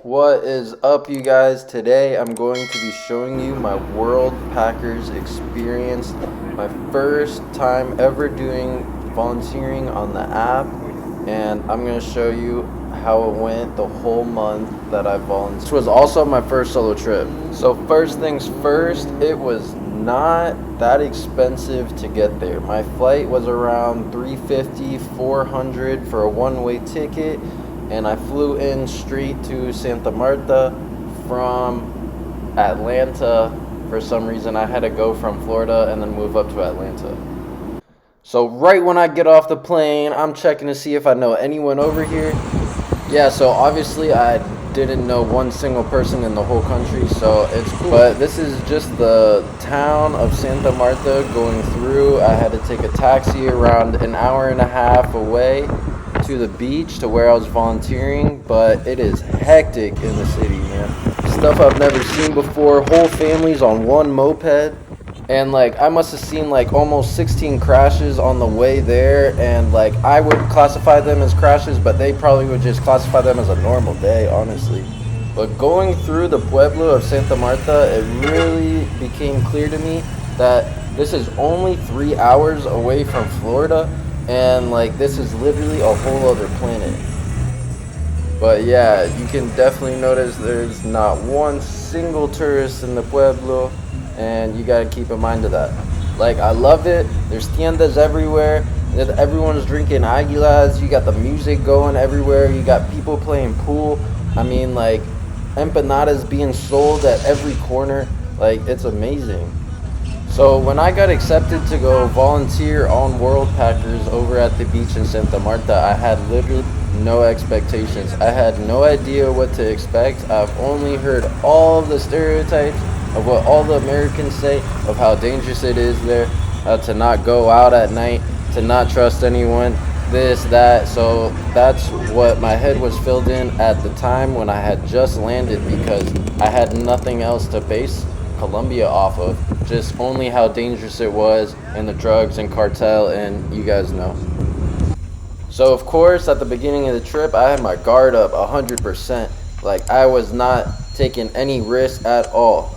What is up, you guys? Today I'm going to be showing you my Worldpackers experience. My first time ever doing volunteering on the app, and I'm going to show you how it went the whole month that I volunteered. This was also my first solo trip. So first things first, it was not that expensive to get there. My flight was around $350, $400 for a one-way ticket, and I flew in straight to Santa Marta from Atlanta. For some reason I had to go from Florida and then move up to Atlanta. So right when I get off the plane, I'm checking to see if I know anyone over here. Yeah, so obviously I didn't know one single person in the whole country, so it's cool. But this is just the town of Santa Marta going through. I had to take a taxi around an hour and a half away to the beach to where I was volunteering, but it is hectic in the city, man. Stuff I've never seen before. Whole families on one moped. And like I must have seen like almost 16 crashes on the way there, and like I would classify them as crashes, but they probably would just classify them as a normal day, honestly. But going through the pueblo of Santa Marta, it really became clear to me that this is only 3 hours away from Florida, and like this is literally a whole other planet. But yeah, you can definitely notice there's not one single tourist in the pueblo, and you gotta keep in mind of that. Like, I love it. There's tiendas everywhere. Everyone's drinking aguilas. You got the music going everywhere. You got people playing pool. I mean, like, empanadas being sold at every corner. Like, it's amazing. So when I got accepted to go volunteer on Worldpackers over at the beach in Santa Marta, I had literally no expectations. I had no idea what to expect. I've only heard all of the stereotypes of what all the Americans say of how dangerous it is there, to not go out at night, to not trust anyone, this, that. So that's what my head was filled in at the time when I had just landed, because I had nothing else to base Colombia off of, just only how dangerous it was, and the drugs and cartel, and you guys know. So of course at the beginning of the trip I had my guard up 100%. Like, I was not taking any risk at all.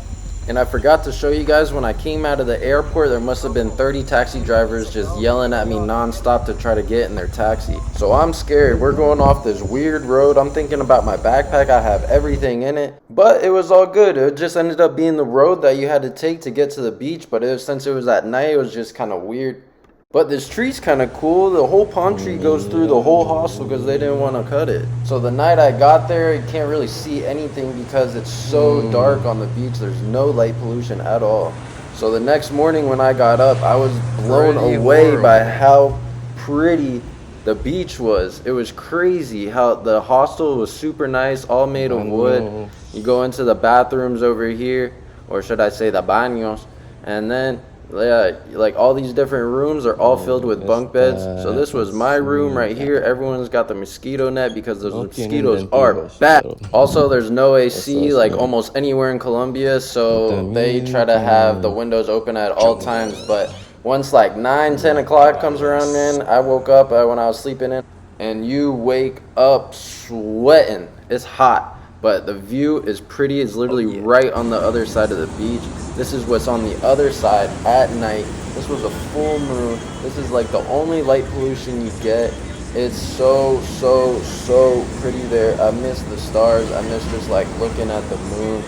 And I forgot to show you guys, when I came out of the airport, there must have been 30 taxi drivers just yelling at me nonstop to try to get in their taxi. So I'm scared. We're going off this weird road. I'm thinking about my backpack. I have everything in it. But it was all good. It just ended up being the road that you had to take to get to the beach. But since it was at night, it was just kind of weird. But this tree's kind of cool. The whole palm tree goes through the whole hostel because they didn't want to cut it. So the night I got there, you can't really see anything because it's so dark on the beach. There's no light pollution at all. So the next morning when I got up, I was blown away by how pretty the beach was. It was crazy how the hostel was super nice, all made of wood. You go into the bathrooms over here, or should I say the baños, and then like all these different rooms are all filled with bunk beds. So this was my room right here. Everyone's got the mosquito net because those mosquitoes are bad. Also, there's no AC like almost anywhere in Colombia, so they try to have the windows open at all times. But once like 9-10 o'clock comes around, man, I woke up when I was sleeping in, and you wake up sweating. It's hot, but the view is pretty. It's literally right on the other side of the beach. This is what's on the other side at night. This was a full moon. This is like the only light pollution you get. It's so pretty there. I miss the stars. I miss just like looking at the moon.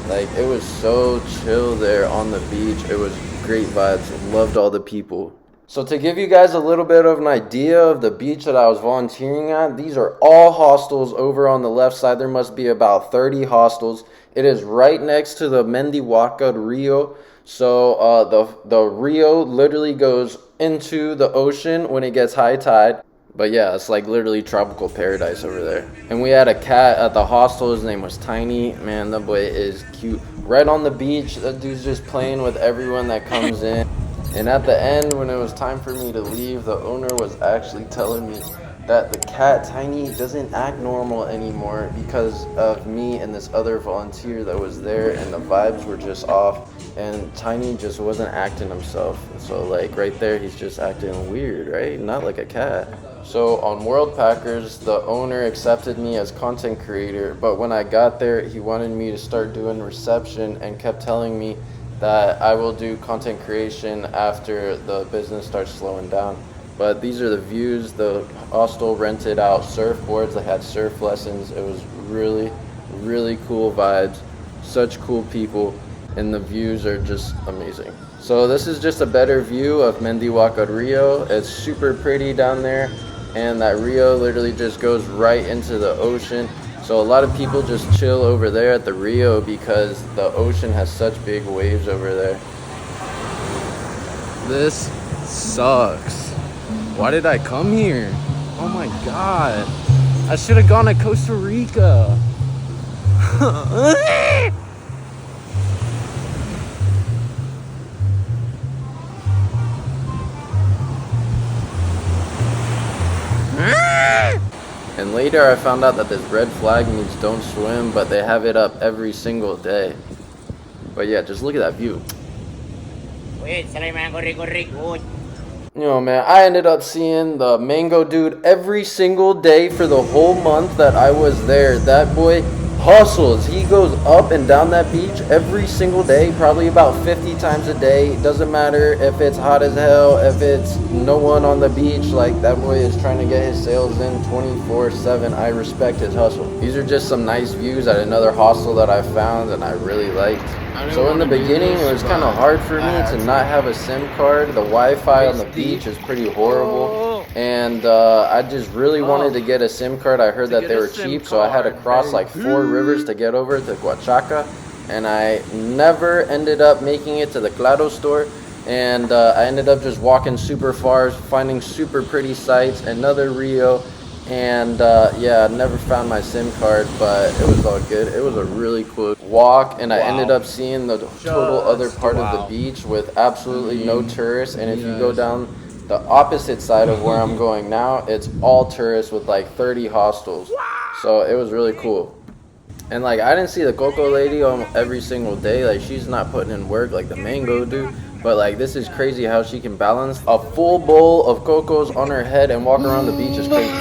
Like, it was so chill there on the beach. It was great vibes. Loved all the people. So to give you guys a little bit of an idea of the beach that I was volunteering at, these are all hostels over on the left side. There must be about 30 hostels. It is right next to the Mendihuaca Rio. So the Rio literally goes into the ocean when it gets high tide. But yeah, it's like literally tropical paradise over there. And we had a cat at the hostel. His name was Tiny. Man, the boy is cute. Right on the beach, that dude's just playing with everyone that comes in. And at the end, when it was time for me to leave, the owner was actually telling me that the cat, Tiny, doesn't act normal anymore because of me and this other volunteer that was there, and the vibes were just off, and Tiny just wasn't acting himself. So like right there, he's just acting weird, right? Not like a cat. So on Worldpackers, the owner accepted me as content creator, but when I got there, he wanted me to start doing reception and kept telling me that I will do content creation after the business starts slowing down. But these are the views. The hostel rented out surfboards. They had surf lessons. It was really, really cool vibes. Such cool people, and the views are just amazing. So this is just a better view of Mendihuaca Rio. It's super pretty down there, and that Rio literally just goes right into the ocean. So a lot of people just chill over there at the Rio because the ocean has such big waves over there. This sucks. Why did I come here? Oh my god. I should have gone to Costa Rica. And later I found out that this red flag means don't swim, but they have it up every single day. But yeah, just look at that view. You know, man, I ended up seeing the mango dude every single day for the whole month that I was there. That boy hustles. He goes up and down that beach every single day, probably about 50 times a day. Doesn't matter if it's hot as hell, if it's no one on the beach. Like, that boy is trying to get his sales in 24/7. I respect his hustle. These are just some nice views at another hostel that I found and I really liked. So in the beginning, it was kind of hard for me to not have a SIM card. The Wi-Fi on the beach is pretty horrible, and I just really wanted to get a SIM card. I heard that they were cheap, so I had to cross like 4 rivers to get over to Huachaca, and I never ended up making it to the Claro store, and I ended up just walking super far, finding super pretty sites, another Rio, and yeah, I never found my SIM card, but it was all good. It was a really cool walk, and I ended up seeing the total other part of the beach with absolutely no tourists. And if you go down the opposite side of where I'm going now, it's all tourists with like 30 hostels. So it was really cool. And like, I didn't see the Coco lady on every single day. Like, she's not putting in work like the mango dude. But like, this is crazy how she can balance a full bowl of Cocos on her head and walk around the beach. Is crazy.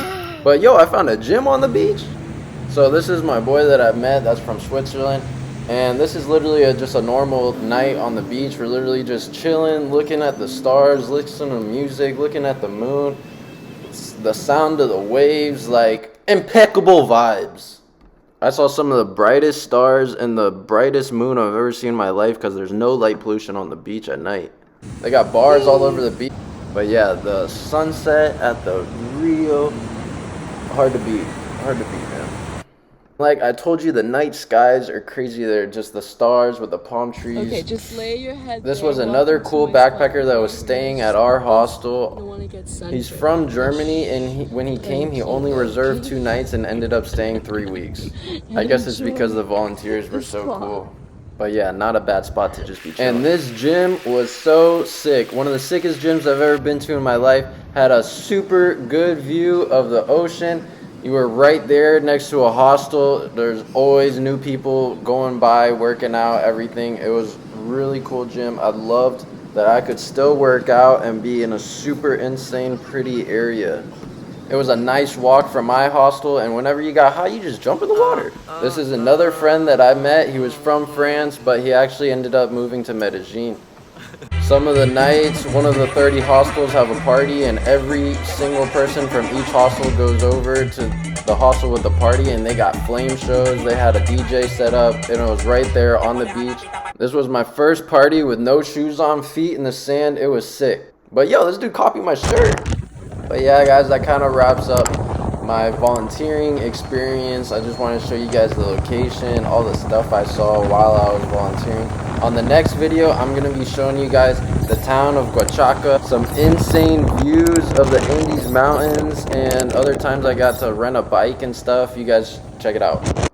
But yo, I found a gym on the beach. So this is my boy that I met that's from Switzerland. And this is literally just a normal night on the beach. We're literally just chilling, looking at the stars, listening to music, looking at the moon, the sound of the waves, like impeccable vibes. I saw some of the brightest stars and the brightest moon I've ever seen in my life because there's no light pollution on the beach at night. They got bars all over the beach. But yeah, the sunset at the Rio, hard to beat, man. Like I told you, the night skies are crazy. They're just the stars with the palm trees. Okay, just lay your head. This was another cool backpacker that was staying at our hostel. He's from Germany, and when he came, he only reserved 2 nights and ended up staying 3 weeks. I guess it's because the volunteers were so cool. But yeah, not a bad spot to just be chilling. And this gym was so sick. One of the sickest gyms I've ever been to in my life. Had a super good view of the ocean. You were right there next to a hostel. There's always new people going by, working out, everything. It was really cool gym. I loved that I could still work out and be in a super insane pretty area. It was a nice walk from my hostel, and whenever you got hot, you just jump in the water. This is another friend that I met. He was from France, but he actually ended up moving to Medellin. Some of the nights, one of the 30 hostels have a party, and every single person from each hostel goes over to the hostel with the party, and they got flame shows. They had a DJ set up, and it was right there on the beach. This was my first party with no shoes on, feet in the sand. It was sick. But yo, this dude copied my shirt. But yeah, guys, that kind of wraps up my volunteering experience. I just wanted to show you guys the location, all the stuff I saw while I was volunteering. On the next video, I'm going to be showing you guys the town of Huachaca, some insane views of the Andes Mountains, and other times I got to rent a bike and stuff. You guys check it out.